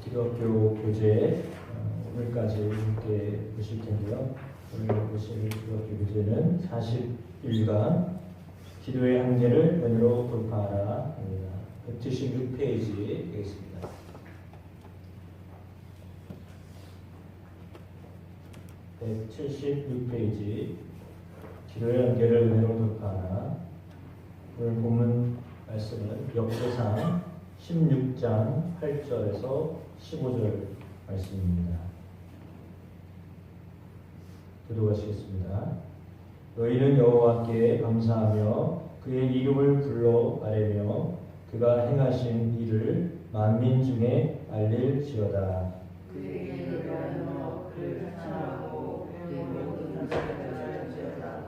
기독교 교재 오늘까지 함께 보실 텐데요. 오늘 보실 기독교 교재는 41강 기도의 한계를 은혜로 돌파하라 입니다. 176페이지 되겠습니다. (176페이지) 기도의 한계를 은혜로 돌파하라. 오늘 본문 말씀은 역대상 16장 8절에서 15절 말씀입니다. 기도하시겠습니다. 너희는 여호와께 감사하며 그의 이름을 불러 아뢰며 그가 행하신 일을 만민 중에 알릴지어다. 그의 일을 위하여 그를 찬양하고 그의 모든 자들을 지어다.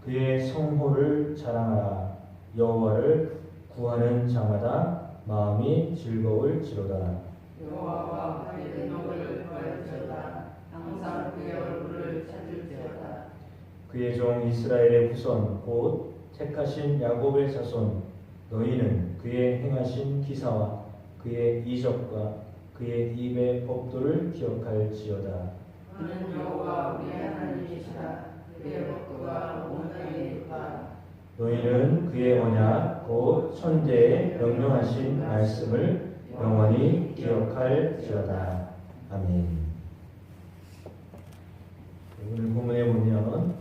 그의 성호를 자랑하라. 여호와를 구하는 자마다 마음이 즐거울지로다. 여호와와 그의 능력을 구할지어다. 항상 그의 얼굴을 찾을지어다. 그의 종 이스라엘의 후손 곧 택하신 야곱의 자손 너희는 그의 행하신 기사와 그의 이적과 그의 입의 법도를 기억할지어다. 그는 여호와 우리 하나님이시라. 그의 법도가 온 땅에 있다. 너희는 그의 언약 곧 천대에 명령하신 말씀을 영원히 기억할지어다. 아멘. 오늘 본문에 보면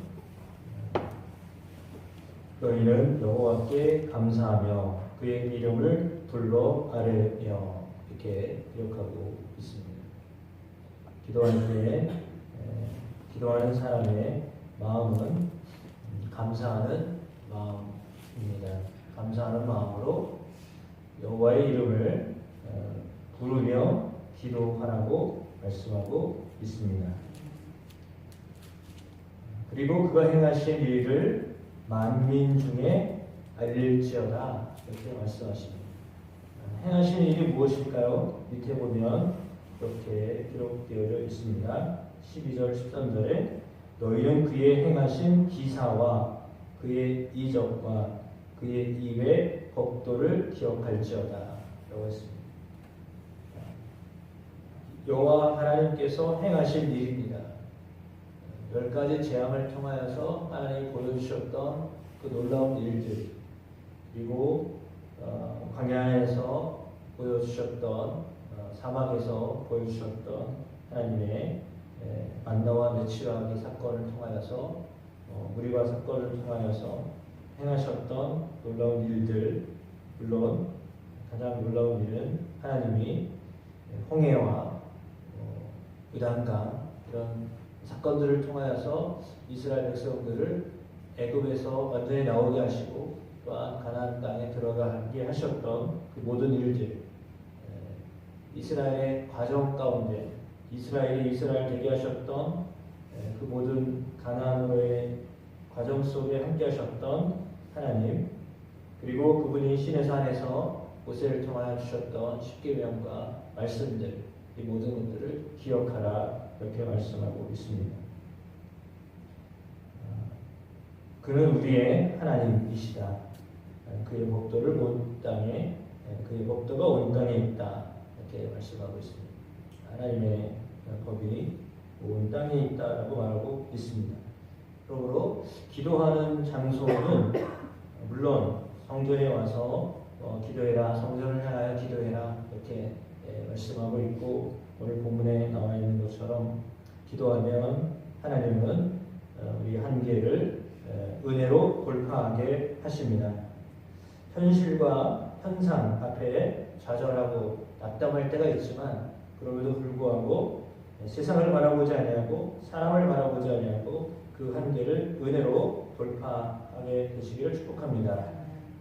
너희는 여호와께 감사하며 그의 이름을 불러 아뢰며 이렇게 기억하고 있습니다. 기도할 때 기도하는 사람의 마음은 감사하는 마음입니다. 감사하는 마음으로 여호와의 이름을 부르며 기도하라고 말씀하고 있습니다. 그리고 그가 행하신 일을 만민 중에 알릴지어다 이렇게 말씀하십니다. 행하신 일이 무엇일까요? 밑에 보면 이렇게 기록되어 있습니다. 12절 13절에 너희는 그의 행하신 기사와 그의 이적과 그의 입의 법도를 기억할지어다 라고 했습니다. 여호와 하나님께서 행하신 일입니다. 10가지 재앙을 통하여서 하나님이 보여주셨던 그 놀라운 일들, 그리고 광야에서 보여주셨던 사막에서 보여주셨던 하나님의 만나와 메추라기 사건을 통하여서 무리바 사건을 통하여서 행하셨던 놀라운 일들, 물론 가장 놀라운 일은 하나님이 홍해와 요단강 이런 사건들을 통하여서 이스라엘 백성들을 애굽에서 완전히 나오게 하시고 또한 가나안 땅에 들어가게 하셨던 그 모든 일들, 이스라엘의 과정 가운데 이스라엘이 이스라엘 되게 하셨던 그 모든 가나안으로의 과정 속에 함께 하셨던 하나님, 그리고 그분이 시내 산에서 모세를 통하여 주셨던 십계명과 말씀들, 이 모든 것들을 기억하라 이렇게 말씀하고 있습니다. 그는 우리의 하나님이시다. 그의 법도를 온 땅에, 그의 법도가 온 땅에 있다 이렇게 말씀하고 있습니다. 하나님의 법이 온 땅에 있다라고 말하고 있습니다. 그러므로 기도하는 장소는 물론 성전에 와서 기도해라, 성전을 향하여 기도해라 이렇게 말씀하고 있고, 오늘 본문에 나와 있는 것처럼 기도하면 하나님은 우리 한계를 은혜로 돌파하게 하십니다. 현실과 현상 앞에 좌절하고 낙담할 때가 있지만 그럼에도 불구하고 세상을 바라보지 아니하고 사람을 바라보지 아니하고 그 한계를 은혜로 돌파하게 되시기를 축복합니다.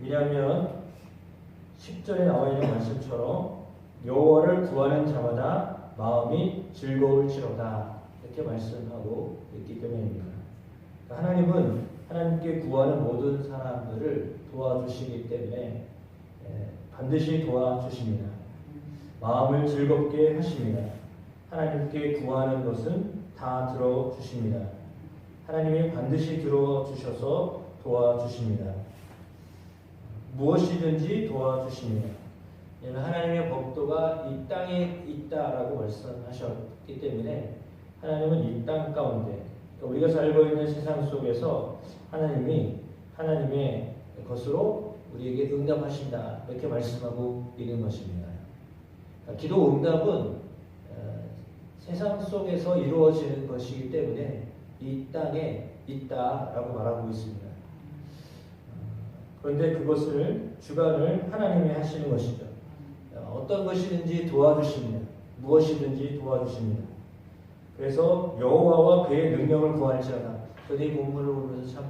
왜냐하면 10절에 나와 있는 말씀처럼 여호와를 구하는 자마다 마음이 즐거울지로다 이렇게 말씀하고 있기 때문입니다. 하나님은 하나님께 구하는 모든 사람들을 도와주시기 때문에 반드시 도와주십니다. 마음을 즐겁게 하십니다. 하나님께 구하는 것은 다 들어주십니다. 하나님이 반드시 들어주셔서 도와주십니다. 무엇이든지 도와주십니다. 왜냐하면 하나님의 법도가 이 땅에 있다라고 말씀하셨기 때문에 하나님은 이 땅 가운데 우리가 살고 있는 세상 속에서 하나님이 하나님의 것으로 우리에게 응답하신다 이렇게 말씀하고 있는 것입니다. 기도 응답은 세상 속에서 이루어지는 것이기 때문에 이 땅에 있다라고 말하고 있습니다. 그런데 그것을 주관을 하나님이 하시는 것이죠. 어떤 것이든지 도와주십니다. 무엇이든지 도와주십니다. 그래서 여호와와 그의 능력을 구할지어다. 저는 이 본문을 보면서 참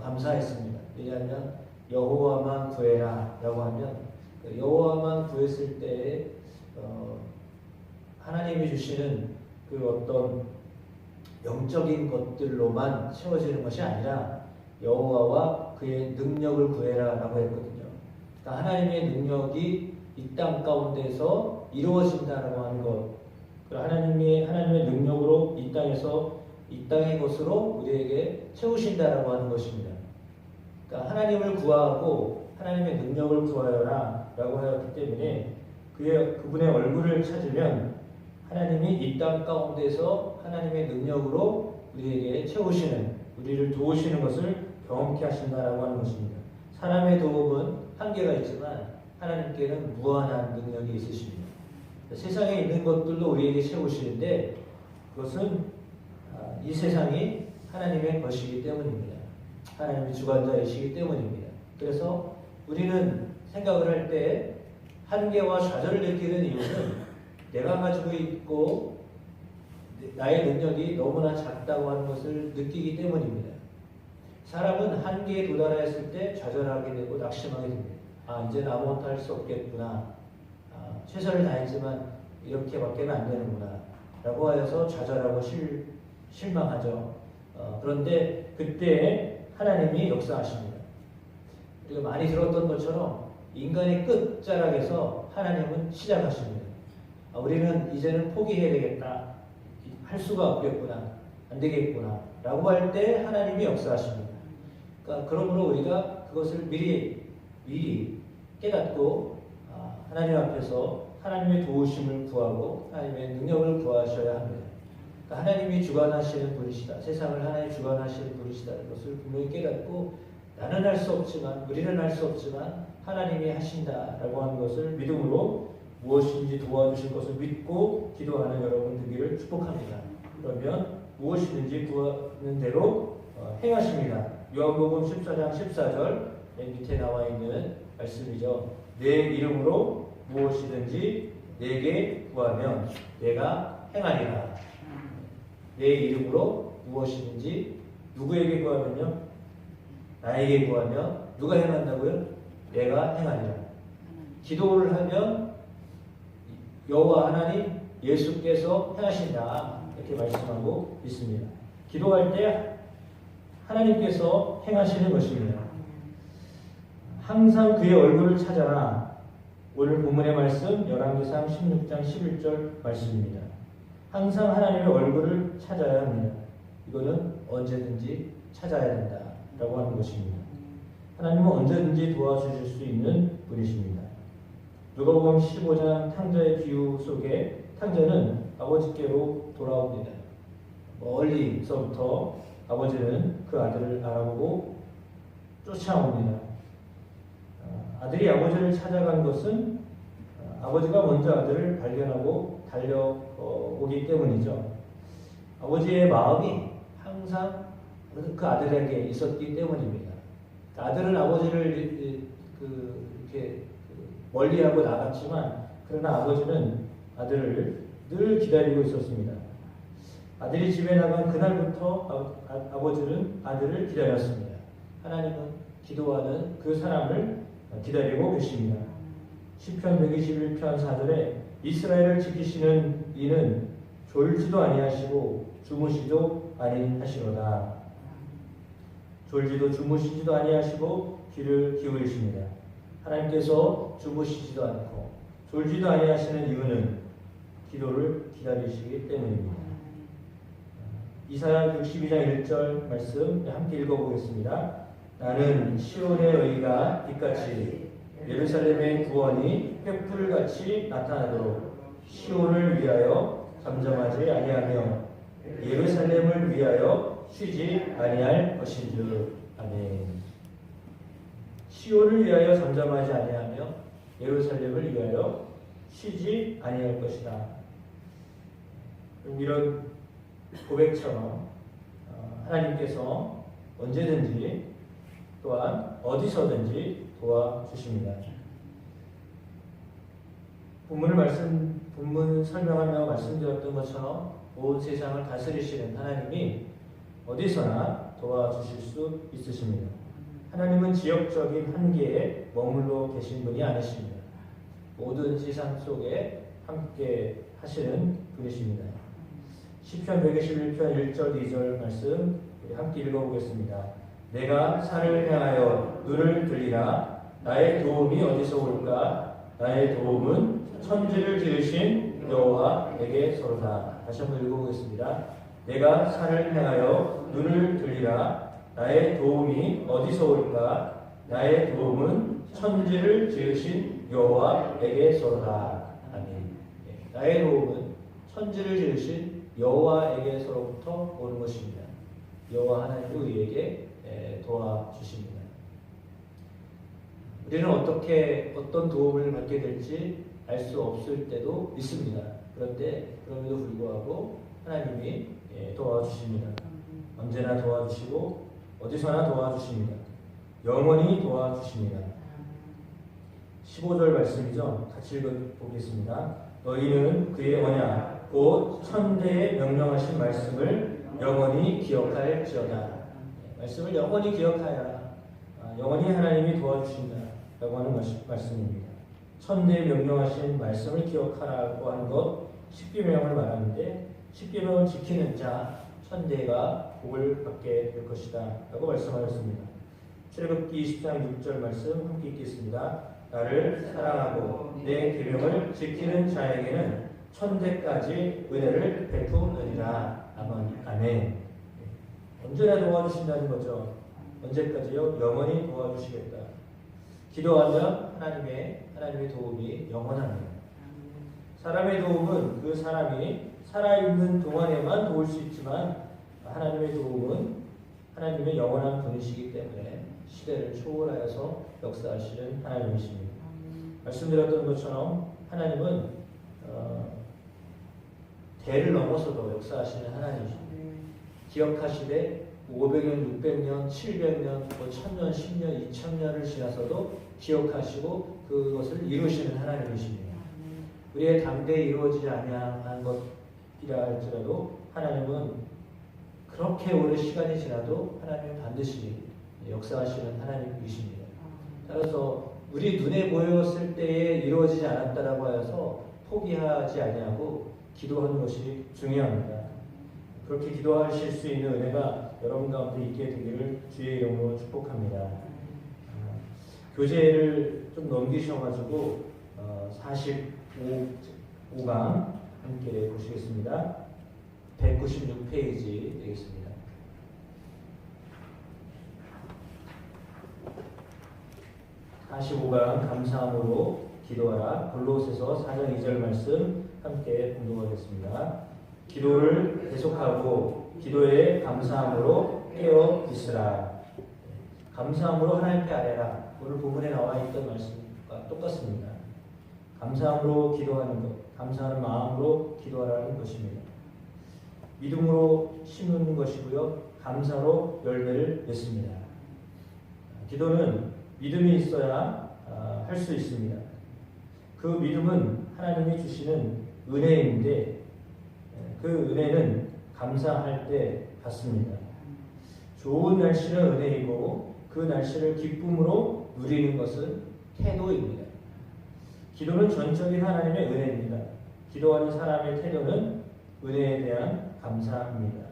감사했습니다. 왜냐하면 여호와만 구해라 라고 하면 여호와만 구했을 때 하나님이 주시는 그 어떤 영적인 것들로만 채워지는 것이 아니라 여호와와 그의 능력을 구해라 라고 했거든요. 그러니까 하나님의 능력이 이 땅 가운데서 이루어진다라고 하는 것, 하나님의 능력으로 이 땅의 것으로 우리에게 채우신다라고 하는 것입니다. 그러니까 하나님을 구하고 하나님의 능력을 구하여라 라고 하였기 때문에 그분의 얼굴을 찾으면 하나님이 이 땅 가운데서 하나님의 능력으로 우리에게 채우시는, 우리를 도우시는 것을 경험케 하신다라고 하는 것입니다. 사람의 도움은 한계가 있지만 하나님께는 무한한 능력이 있으십니다. 세상에 있는 것들도 우리에게 채우시는데 그것은 이 세상이 하나님의 것이기 때문입니다. 하나님의 주관자이시기 때문입니다. 그래서 우리는 생각을 할 때 한계와 좌절을 느끼는 이유는 내가 가지고 있고 나의 능력이 너무나 작다고 하는 것을 느끼기 때문입니다. 사람은 한계에 도달했을 때 좌절하게 되고 낙심하게 됩니다. 이제는 아무것도 할 수 없겠구나. 최선을 다했지만 이렇게밖에는 안 되는구나. 라고 하여서 좌절하고 실망하죠. 그런데 그때 하나님이 역사하십니다. 우리가 많이 들었던 것처럼 인간의 끝자락에서 하나님은 시작하십니다. 우리는 이제는 포기해야 되겠다. 할 수가 없겠구나. 안 되겠구나. 라고 할 때 하나님이 역사하십니다. 그러니까 그러므로 우리가 그것을 미리 깨닫고 하나님 앞에서 하나님의 도우심을 구하고 하나님의 능력을 구하셔야 합니다. 그러니까 하나님이 주관하시는 분이시다. 세상을 하나님 주관하시는 분이시다는 것을 분명히 깨닫고 나는 할 수 없지만 우리는 할 수 없지만 하나님이 하신다라고 하는 것을 믿음으로 무엇인지 도와주실 것을 믿고 기도하는 여러분 되기를 축복합니다. 그러면 무엇이든지 구하는 대로 행하십니다. 요한복음 14장 14절 밑에 나와 있는 말씀이죠. 내 이름으로 무엇이든지 내게 구하면 내가 행하리라. 내 이름으로 무엇이든지 누구에게 구하면요? 나에게 구하면 누가 행한다고요? 내가 행하리라. 기도를 하면 여호와 하나님 예수께서 행하신다. 이렇게 말씀하고 있습니다. 기도할 때 하나님께서 행하시는 것입니다. 항상 그의 얼굴을 찾아라. 오늘 본문의 말씀 열왕기상 16장 11절 말씀입니다. 항상 하나님의 얼굴을 찾아야 합니다. 이거는 언제든지 찾아야 된다라고 하는 것입니다. 하나님은 언제든지 도와주실 수 있는 분이십니다. 누가복음 15장 탕자의 비유 속에 탕자는 아버지께로 돌아옵니다. 멀리서부터 아버지는 그 아들을 알아보고 쫓아옵니다. 아들이 아버지를 찾아간 것은 아버지가 먼저 아들을 발견하고 달려오기 때문이죠. 아버지의 마음이 항상 그 아들에게 있었기 때문입니다. 아들은 아버지를 이렇게 멀리하고 나갔지만 그러나 아버지는 아들을 늘 기다리고 있었습니다. 아들이 집에 나간 그날부터 아버지는 아들을 기다렸습니다. 하나님은 기도하는 그 사람을 기다리고 계십니다. 시편 121편 4절에 이스라엘을 지키시는 이는 졸지도 아니하시고 주무시도 아니하시로다. 졸지도 주무시지도 아니하시고 귀를 기울이십니다. 하나님께서 주무시지도 않고 졸지도 아니하시는 이유는 기도를 기다리시기 때문입니다. 이사야 62장 1절 말씀 함께 읽어보겠습니다. 나는 시온의 의가 빛같이 예루살렘의 구원이 횃불같이 나타나도록 시온을 위하여 잠잠하지 아니하며 예루살렘을 위하여 쉬지 아니할 것인즉. 아멘. 시온을 위하여 잠잠하지 아니하며 예루살렘을 위하여 쉬지 아니할 것이다. 이런 고백처럼 하나님께서 언제든지 또한 어디서든지 도와주십니다. 본문 설명하며 말씀드렸던 것처럼 온 세상을 다스리시는 하나님이 어디서나 도와주실 수 있으십니다. 하나님은 지역적인 한계에 머물러 계신 분이 아니십니다. 모든 세상 속에 함께 하시는 분이십니다. 시편 121편 1절 2절 말씀 우리 함께 읽어보겠습니다. 내가 산을 향하여 눈을 들리라. 나의 도움이 어디서 올까? 나의 도움은 천지를 지으신 여호와에게서로다. 다시 한번 읽어보겠습니다. 내가 산을 향하여 눈을 들리라. 나의 도움이 어디서 올까? 나의 도움은 천지를 지으신 여호와에게서로다. 아멘. 나의 도움은 천지를 지으신 여호와에게서로부터 오는 것입니다. 여호와 하나님이 우리에게 도와주십니다. 우리는 어떤 도움을 받게 될지 알 수 없을 때도 있습니다. 그런데 그럼에도 불구하고 하나님이 도와주십니다. 언제나 도와주시고 어디서나 도와주십니다. 영원히 도와주십니다. 15절 말씀이죠. 같이 읽어보겠습니다. 너희는 그의 언약 곧 천대에 명령하신 말씀을 영원히 기억할지어다. 말씀을 영원히 기억하여라. 영원히 하나님이 도와주신다 라고 하는 말씀입니다. 천대에 명령하신 말씀을 기억하라고 하는 것 10계명을 말하는데 10계명을 지키는 자 천대가 복을 받게 될 것이다 라고 말씀하셨습니다. 출애굽기 20장 6절 말씀 함께 읽겠습니다. 나를 사랑하고 내 계명을 지키는 자에게는 천대까지 은혜를 베푸느니라. 아멘. 언제나 도와주신다는 거죠. 언제까지요? 영원히 도와주시겠다. 기도하면 하나님의 도움이 영원합니다. 사람의 도움은 그 사람이 살아있는 동안에만 도울 수 있지만 하나님의 도움은 하나님의 영원한 분이시기 때문에 시대를 초월하여서 역사하시는 하나님이십니다. 말씀드렸던 것처럼 하나님은 대를 넘어서도 역사하시는 하나님이십니다. 기억하시되 500년, 600년, 700년, 1000년, 10년, 2000년을 지나서도 기억하시고 그것을 이루시는 하나님이십니다. 우리의 당대에 이루어지지 아니한 것이라 할지라도 하나님은 그렇게 오랜 시간이 지나도 하나님은 반드시 역사하시는 하나님이십니다. 따라서 우리 눈에 보였을 때에 이루어지지 않았다라고 하여서 포기하지 아니하고 기도하는 것이 중요합니다. 그렇게 기도하실 수 있는 은혜가 여러분 가운데 있게 되기를 주의 이름으로 축복합니다. 교재를 좀 넘기셔가지고 45강 함께 보시겠습니다. 196페이지 되겠습니다. (45강) 감사함으로 기도하라. 골로새서 4장 2절 말씀 함께 공독하겠습니다. 기도를 계속하고 기도에 감사함으로 깨어 있으라. 감사함으로 하나님께 아뢰라. 오늘 본문에 나와 있던 말씀과 똑같습니다. 감사함으로 기도하는 것, 감사하는 마음으로 기도하라는 것입니다. 믿음으로 심는 것이고요, 감사로 열매를 맺습니다. 기도는 믿음이 있어야 할 수 있습니다. 그 믿음은 하나님이 주시는 은혜인데 그 은혜는 감사할 때 받습니다. 좋은 날씨는 은혜이고 그 날씨를 기쁨으로 누리는 것은 태도입니다. 기도는 전적인 하나님의 은혜입니다. 기도하는 사람의 태도는 은혜에 대한 감사입니다.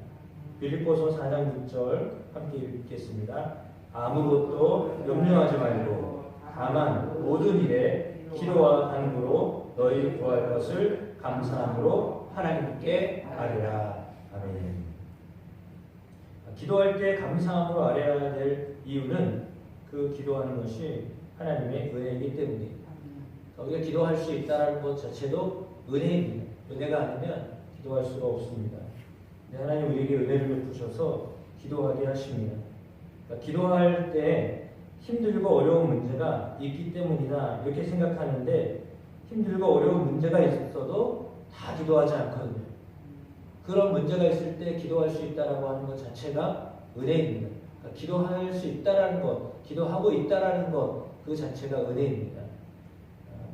빌립보서 4장 6절 함께 읽겠습니다. 아무것도 염려하지 말고 다만 모든 일에 기도와 간구로 너희 구할 것을 감사함으로 하나님께 아뢰라. 아멘. 기도할 때 감사함으로 아뢰어야 될 이유는 그 기도하는 것이 하나님의 은혜이기 때문입니다. 우리가 기도할 수 있다는 것 자체도 은혜입니다. 은혜가 아니면 기도할 수가 없습니다. 하나님 우리에게 은혜를 베푸셔서 기도하게 하십니다. 그러니까 기도할 때 힘들고 어려운 문제가 있기 때문이다 이렇게 생각하는데, 힘들고 어려운 문제가 있어도 다 기도하지 않거든요. 그런 문제가 있을 때 기도할 수 있다라고 하는 것 자체가 은혜입니다. 그러니까 기도할 수 있다라는 것, 기도하고 있다라는 것 그 자체가 은혜입니다.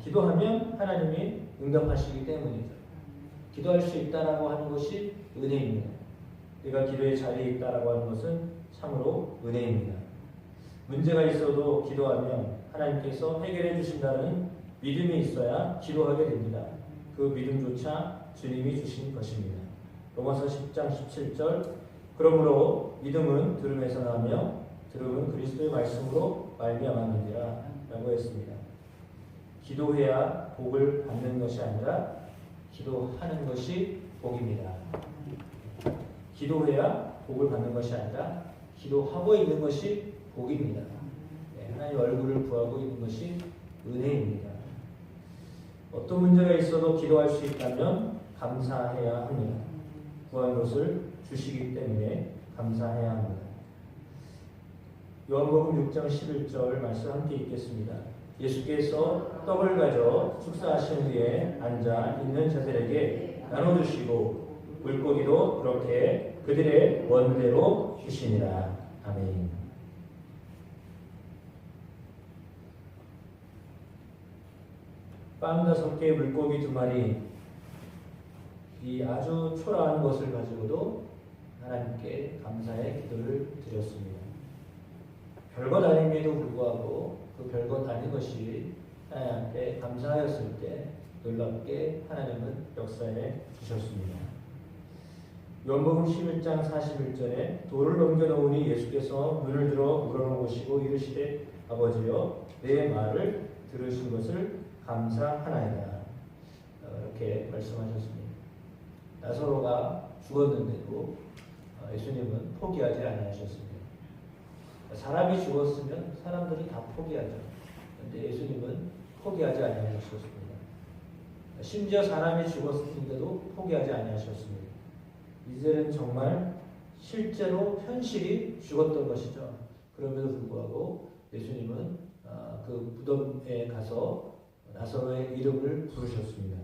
기도하면 하나님이 응답하시기 때문이죠. 기도할 수 있다라고 하는 것이 은혜입니다. 내가 기도의 자리에 있다라고 하는 것은 참으로 은혜입니다. 문제가 있어도 기도하면 하나님께서 해결해 주신다는 믿음이 있어야 기도하게 됩니다. 그 믿음조차 주님이 주신 것입니다. 로마서 10장 17절, 그러므로 믿음은 들음에서 나며 들음은 그리스도의 말씀으로 말미암았느니라 라고 했습니다. 기도해야 복을 받는 것이 아니라 기도하는 것이 복입니다. 기도해야 복을 받는 것이 아니라 기도하고 있는 것이 복입니다. 하나님 얼굴을 구하고 있는 것이 은혜입니다. 어떤 문제가 있어도 기도할 수 있다면 감사해야 합니다. 구한 것을 주시기 때문에 감사해야 합니다. 요한복음 6장 11절 말씀 함께 읽겠습니다. 예수께서 떡을 가져 축사하신 후에 앉아 있는 자들에게 나눠주시고 물고기도 그렇게 그들의 원대로 주시니라. 아멘. 빵 5개, 물고기 2마리, 이 아주 초라한 것을 가지고도 하나님께 감사의 기도를 드렸습니다. 별것 아님에도 불구하고 그 별것 아닌 것이 하나님께 감사하였을 때 놀랍게 하나님은 역사해 주셨습니다. 요한복음 11장 41절에 돌을 넘겨놓으니 예수께서 눈을 들어 물어보시고 이르시되 아버지여 내 말을 들으신 것을 감사하나이다. 이렇게 말씀하셨습니다. 나사로가 죽었는데도 예수님은 포기하지 아니하셨습니다. 사람이 죽었으면 사람들이 다 포기하죠. 그런데 예수님은 포기하지 아니하셨습니다. 심지어 사람이 죽었는데도 포기하지 아니하셨습니다. 이제는 정말 실제로 현실이 죽었던 것이죠. 그럼에도 불구하고 예수님은 그 무덤에 가서 나사로의 이름을 부르셨습니다.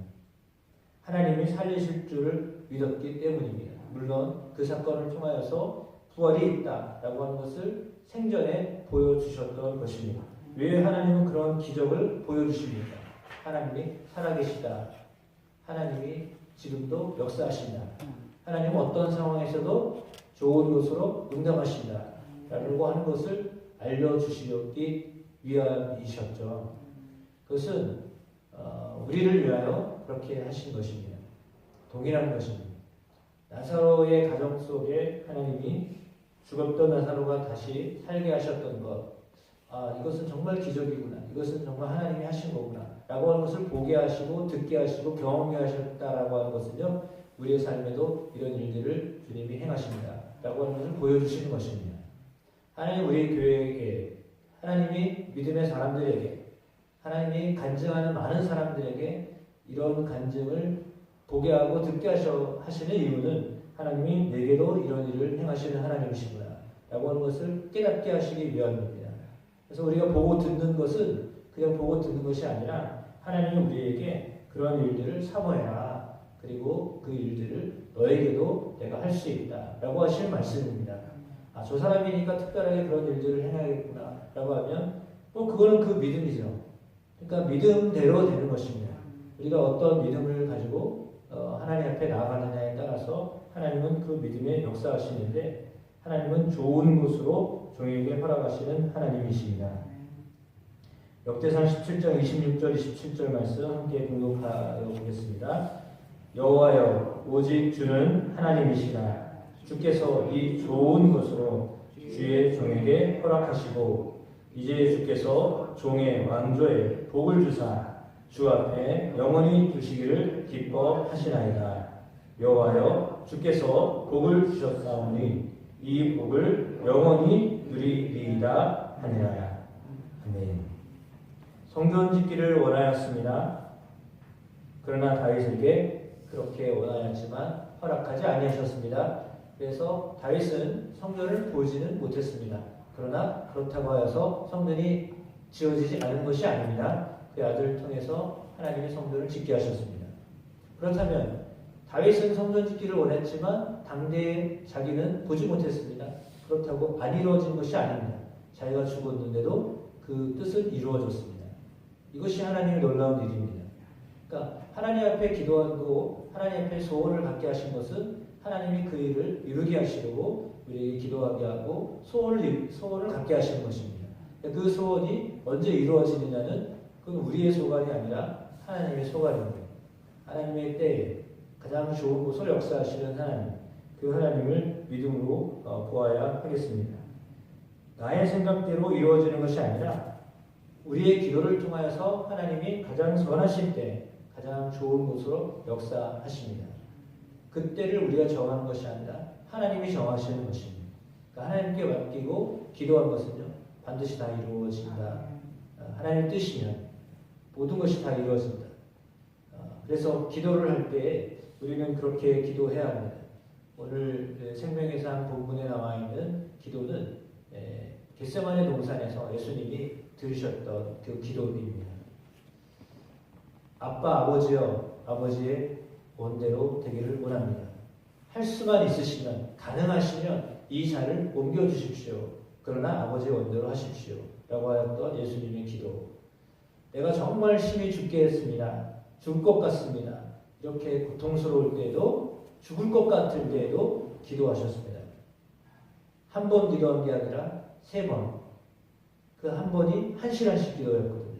하나님이 살리실 줄을 믿었기 때문입니다. 물론 그 사건을 통하여서 부활이 있다라고 하는 것을 생전에 보여주셨던 것입니다. 왜 하나님은 그런 기적을 보여주십니까? 하나님이 살아계시다. 하나님이 지금도 역사하신다. 하나님은 어떤 상황에서도 좋은 것으로 응답하신다. 라고 하는 것을 알려주시기 위함이셨죠. 그것은 우리를 위하여 그렇게 하신 것입니다. 동일한 것입니다. 나사로의 가정 속에 하나님이 죽었던 나사로가 다시 살게 하셨던 것, 이것은 정말 기적이구나, 이것은 정말 하나님이 하신 거구나 라고 하는 것을 보게 하시고 듣게 하시고 경험하게 하셨다라고 하는 것은요, 우리의 삶에도 이런 일들을 주님이 행하십니다 라고 하는 것을 보여주시는 것입니다. 하나님 우리 교회에게, 하나님이 믿음의 사람들에게, 하나님이 간증하는 많은 사람들에게 이런 간증을 보게 하고 듣게 하시는 이유는 하나님이 내게도 이런 일을 행하시는 하나님이시구나 라고 하는 것을 깨닫게 하시기 위함입니다. 그래서 우리가 보고 듣는 것은 그냥 보고 듣는 것이 아니라 하나님이 우리에게 그런 일들을 사모해라, 그리고 그 일들을 너에게도 내가 할 수 있다 라고 하시는 말씀입니다. 저 사람이니까 특별하게 그런 일들을 행하겠구나 라고 하면 그거는 그 믿음이죠. 그러니까 믿음대로 되는 것입니다. 우리가 어떤 믿음을 가지고 하나님 앞에 나아가느냐에 따라서 하나님은 그 믿음에 역사하시는데, 하나님은 좋은 것으로 종에게 허락하시는 하나님이십니다. 역대상 17장 26절 27절 말씀 함께 공독하여 보겠습니다. 여호와여 오직 주는 하나님이시라. 주께서 이 좋은 것으로 주의 종에게 허락하시고 이제 주께서 종의 왕조에 복을 주사 주 앞에 영원히 두시기를 기뻐하시나이다. 여호와여 주께서 복을 주셨사오니 이 복을 영원히 누리리이다 하니라. 아멘. 성전 짓기를 원하였습니다. 그러나 다윗에게 그렇게 원하였지만 허락하지 아니하셨습니다. 그래서 다윗은 성전을 보지는 못했습니다. 그러나 그렇다고 하여서 성전이 지어지지 않은 것이 아닙니다. 그 아들을 통해서 하나님이 성전을 짓게 하셨습니다. 그렇다면 다윗은 성전 짓기를 원했지만 당대에 자기는 보지 못했습니다. 그렇다고 안 이루어진 것이 아닙니다. 자기가 죽었는데도 그 뜻은 이루어졌습니다. 이것이 하나님의 놀라운 일입니다. 그러니까 하나님 앞에 기도하고 하나님 앞에 소원을 갖게 하신 것은 하나님이 그 일을 이루게 하시려고 우리에게 기도하게 하고 소원을 갖게 하시는 것입니다. 그 소원이 언제 이루어지느냐는 그건 우리의 소관이 아니라 하나님의 소관입니다. 하나님의 때에 가장 좋은 곳을 역사하시는 하나님, 그 하나님을 믿음으로 보아야 하겠습니다. 나의 생각대로 이루어지는 것이 아니라 우리의 기도를 통하여서 하나님이 가장 선하신 때 가장 좋은 곳으로 역사하십니다. 그때를 우리가 정하는 것이 아니라 하나님이 정하시는 것입니다. 그러니까 하나님께 맡기고 기도한 것은요 반드시 다 이루어진다. 하나님의 뜻이면 모든 것이 다 이루어진다. 그래서 기도를 할 때 우리는 그렇게 기도해야 합니다. 오늘 생명의 산 본문에 나와 있는 기도는 겟세마네 동산에서 예수님이 들으셨던 그 기도입니다. 아빠 아버지여, 아버지의 원대로 되기를 원합니다. 할 수만 있으시면, 가능하시면 이 잔을 옮겨주십시오. 그러나 아버지의 원대로 하십시오. 라고 하였던 예수님의 기도. 내가 정말 심히 죽게 했습니다. 죽을 것 같습니다. 이렇게 고통스러울 때에도 죽을 것 같을 때에도 기도하셨습니다. 한 번 기도한 게 아니라 3번. 그 한 번이 1시간씩 기도였거든요.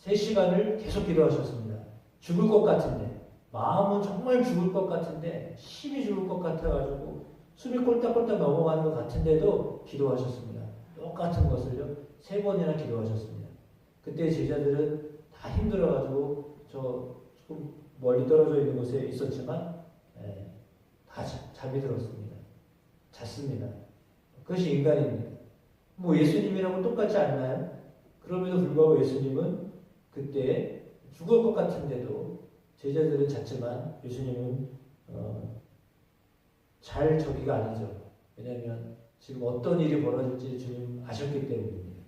3시간을 계속 기도하셨습니다. 죽을 것 같은데, 마음은 정말 죽을 것 같은데, 심히 죽을 것 같아가지고 숨이 꼴딱꼴딱 넘어가는 것 같은데도 기도하셨습니다. 똑같은 것을요 3번이나 기도하셨습니다. 그때 제자들은 다 힘들어가지고 저 조금 멀리 떨어져 있는 곳에 있었지만 다 잠이 들었습니다. 잤습니다. 그것이 인간입니다. 뭐 예수님이라고 똑같지 않나요? 그럼에도 불구하고 예수님은 그때 죽을 것 같은데도 제자들은 잤지만 예수님은 잘 저기가 아니죠. 왜냐하면 지금 어떤 일이 벌어질지 주님 아셨기 때문입니다.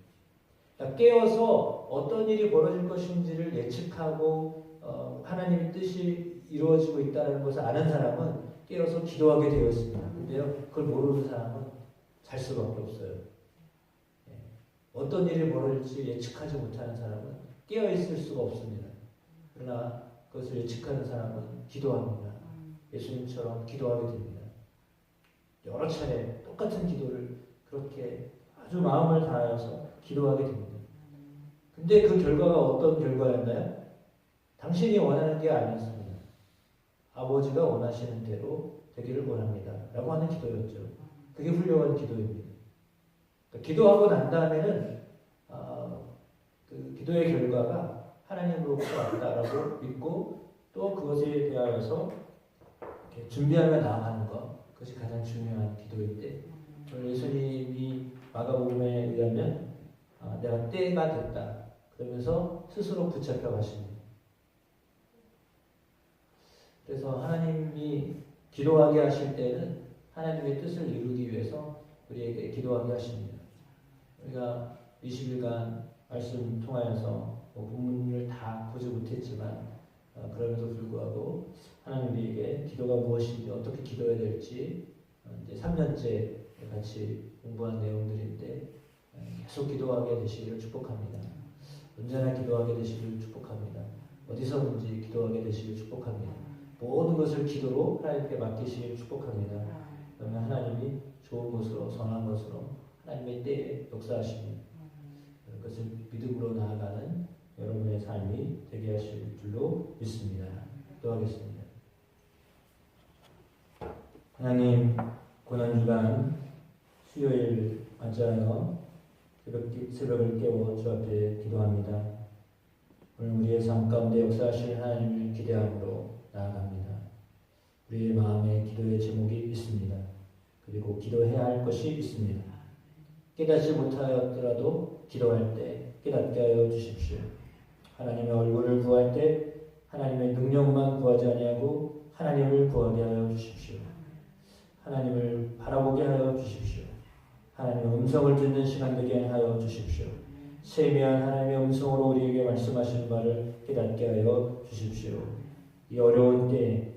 그러니까 깨어서 어떤 일이 벌어질 것인지를 예측하고 하나님의 뜻이 이루어지고 있다는 것을 아는 사람은 깨어서 기도하게 되어 있습니다. 근데요, 그걸 모르는 사람은 잘 수밖에 없어요. 어떤 일이 벌어질지 예측하지 못하는 사람은 깨어 있을 수가 없습니다. 그러나 그것을 예측하는 사람은 기도합니다. 예수님처럼 기도하게 됩니다. 여러 차례 똑같은 기도를 그렇게 아주 마음을 다하여서 기도하게 됩니다. 근데 그 결과가 어떤 결과였나요? 당신이 원하는 게 아니었습니다. 아버지가 원하시는 대로 되기를 원합니다. 라고 하는 기도였죠. 그게 훌륭한 기도입니다. 그러니까 기도하고 난 다음에는 그 기도의 결과가 하나님으로부터 왔다라고 믿고 또 그것에 대하여서 이렇게 준비하며 나아가는 것, 그것이 가장 중요한 기도인데 오늘 예수님이 마가복음에 의하면 내가 때가 됐다 그러면서 스스로 붙잡혀 가십니다. 그래서 하나님이 기도하게 하실 때는 하나님의 뜻을 이루기 위해서 우리에게 기도하게 하십니다. 우리가 20일간 말씀 통하여서 본문을 다 보지 못했지만 그럼에도 불구하고 하나님에게 기도가 무엇인지 어떻게 기도해야 될지 이제 3년째 같이 공부한 내용들인데 계속 기도하게 되시기를 축복합니다. 언제나 기도하게 되시기를 축복합니다. 어디서든지 기도하게 되시기를 축복합니다. 모든 것을 기도로 하나님께 맡기시기를 축복합니다. 그러면 하나님이 좋은 것으로 선한 것으로 하나님의 때에 역사하십니다. 그것을 믿음으로 나아가는 여러분의 삶이 되게 하실 줄로 믿습니다. 기도하겠습니다. 하나님, 고난주간 수요일 맞이하여 새벽을 깨워 주 앞에 기도합니다. 오늘 우리의 삶 가운데 역사하실 하나님을 기대함으로 나아갑니다. 우리의 마음에 기도의 제목이 있습니다. 그리고 기도해야 할 것이 있습니다. 깨닫지 못하였더라도 기도할 때 깨닫게 하여 주십시오. 하나님의 얼굴을 구할 때 하나님의 능력만 구하지 아니하고 하나님을 구하게 하여 주십시오. 하나님을 바라보게 하여 주십시오. 하나님의 음성을 듣는 시간 되게 하여 주십시오. 세미한 하나님의 음성으로 우리에게 말씀하시는 바를 깨닫게 하여 주십시오. 이 어려운 때에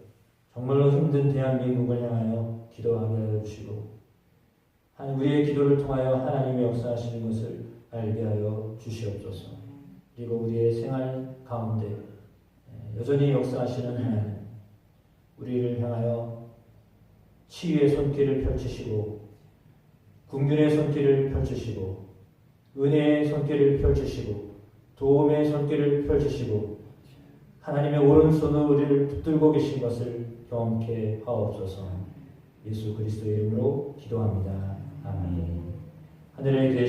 정말로 힘든 대한민국을 향하여 기도하게 하여 주시고 우리의 기도를 통하여 하나님의 역사하시는 것을 알게 하여 주시옵소서. 그리고 우리의 생활 가운데 여전히 역사하시는 하나님, 우리를 향하여 치유의 손길을 펼치시고 긍휼의 손길을 펼치시고 은혜의 손길을 펼치시고 도움의 손길을 펼치시고 하나님의 오른손으로 우리를 붙들고 계신 것을 경험케 하옵소서. 예수 그리스도의 이름으로 기도합니다. 아멘. 하늘에 계신